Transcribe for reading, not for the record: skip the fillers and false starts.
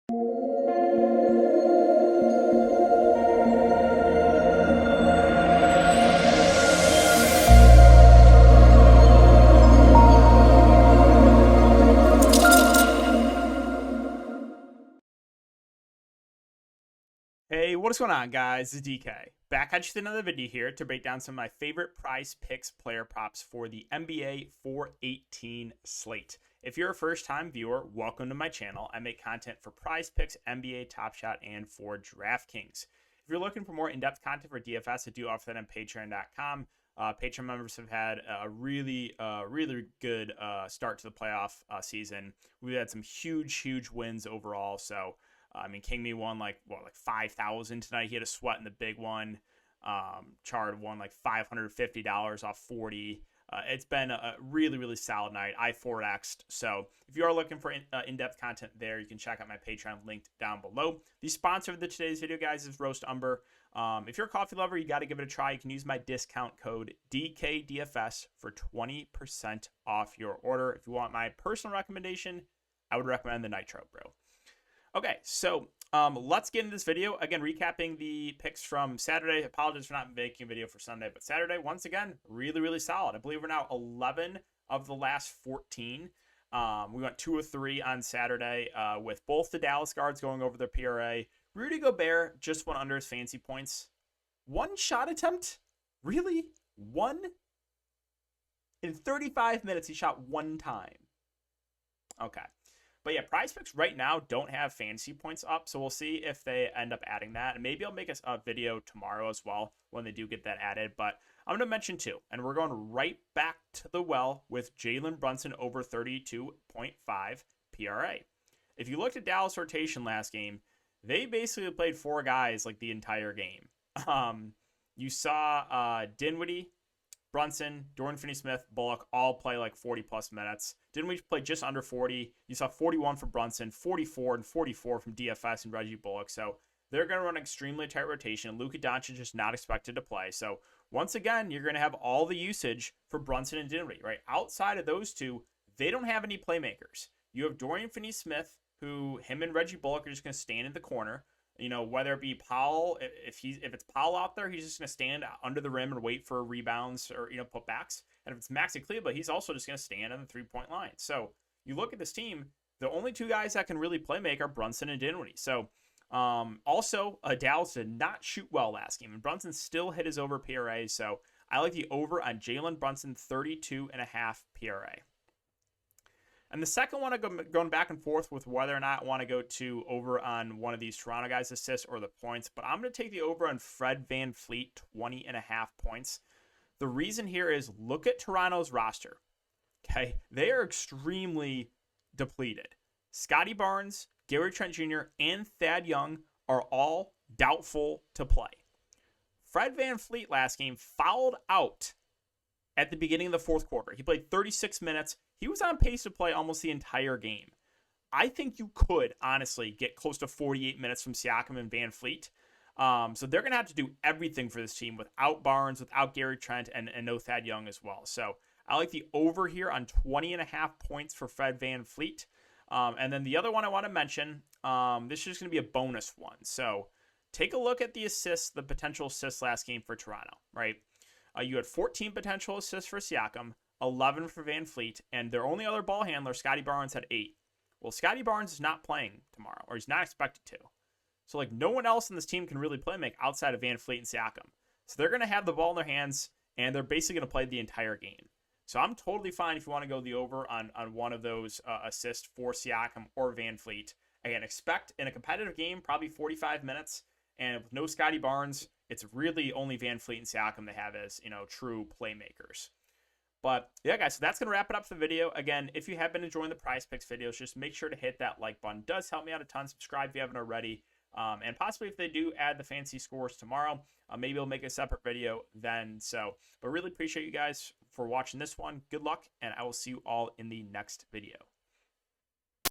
Hey, what is going on, guys? It's DK. Back at you with another video here to break down some of my favorite Prizepicks player props for the NBA 418 slate. If you're a first-time viewer, welcome to my channel. I make content for Prizepicks, NBA, Top Shot, and for DraftKings. If you're looking for more in-depth content for DFS, I do offer that on Patreon.com. Patreon members have had a really good start to the playoff season. We've had some huge wins overall, so King Me won like 5,000 tonight. He had a sweat in the big one. Chard won like $550 off 40. It's been a really solid night. I 4x'd. So if you are looking for in-depth content there, you can check out my Patreon linked down below. The sponsor of today's video, guys, is Roast Umber. If you're a coffee lover, you got to give it a try. You can use my discount code DKDFS for 20% off your order. If you want my personal recommendation, I would recommend the Nitro Brew. Okay, so let's get into this video. Again, recapping the picks from Saturday. Apologies for not making a video for Sunday, but Saturday, once again, really solid. I believe we're now 11 of the last 14. We went 2 of 3 on Saturday with both the Dallas guards going over their PRA. Rudy Gobert just went under his fancy points. One shot attempt? Really? One? In 35 minutes, he shot one time. Okay. But yeah, Prizepicks right now don't have fantasy points up, so we'll see if they end up adding that. And maybe I'll make a video tomorrow as well when they do get that added. But I'm going to mention two, and we're going right back to the well with Jalen Brunson over 32.5 PRA. If you looked at Dallas rotation last game, they basically played 4 guys like the entire game. You saw Dinwiddie, Brunson, Dorian Finney-Smith, Bullock all play like 40-plus minutes. Dinwiddie play just under 40. You saw 41 from Brunson, 44 and 44 from DFS and Reggie Bullock. So they're going to run an extremely tight rotation. Luka Doncic is not expected to play. So once again, you're going to have all the usage for Brunson and Dinwiddie, right? Outside of those two, they don't have any playmakers. You have Dorian Finney-Smith, who him and Reggie Bullock are just going to stand in the corner. You know, whether it be Powell, if it's Powell out there, he's just going to stand under the rim and wait for rebounds or, putbacks. And if it's Maxi Kleber, he's also just going to stand on the three-point line. So you look at this team, the only 2 guys that can really play make are Brunson and Dinwiddie. So also, Dallas did not shoot well last game, and Brunson still hit his over PRA. So I like the over on Jalen Brunson, 32.5 PRA. And the second one, I'm going back and forth with whether or not I want to go to over on one of these Toronto guys' assists or the points. But I'm going to take the over on Fred VanVleet, 20.5 points. The reason here is look at Toronto's roster. Okay, they are extremely depleted. Scotty Barnes, Gary Trent Jr., and Thad Young are all doubtful to play. Fred VanVleet last game fouled out at the beginning of the fourth quarter. He played 36 minutes. He was on pace to play almost the entire game. I think you could, honestly, get close to 48 minutes from Siakam and VanVleet. So they're going to have to do everything for this team without Barnes, without Gary Trent, and no Thad Young as well. So I like the over here on 20.5 points for Fred VanVleet. And then the other one I want to mention, this is just going to be a bonus one. So take a look at the assists, the potential assists last game for Toronto, right? You had 14 potential assists for Siakam, 11 for VanVleet, and their only other ball handler, Scotty Barnes, had 8. Well, Scotty Barnes is not playing tomorrow, or he's not expected to. So, no one else in this team can really play make outside of VanVleet and Siakam. So they're going to have the ball in their hands, and they're basically going to play the entire game. So I'm totally fine if you want to go the over on one of those assists for Siakam or VanVleet. Again, expect in a competitive game, probably 45 minutes, and with no Scotty Barnes, it's really only VanVleet and Siakam they have as, true playmakers. But yeah, guys, so that's going to wrap it up for the video. Again, if you have been enjoying the Prizepicks videos, just make sure to hit that like button. It does help me out a ton. Subscribe if you haven't already. And possibly if they do add the fancy scores tomorrow, maybe I'll make a separate video then. But really appreciate you guys for watching this one. Good luck, and I will see you all in the next video.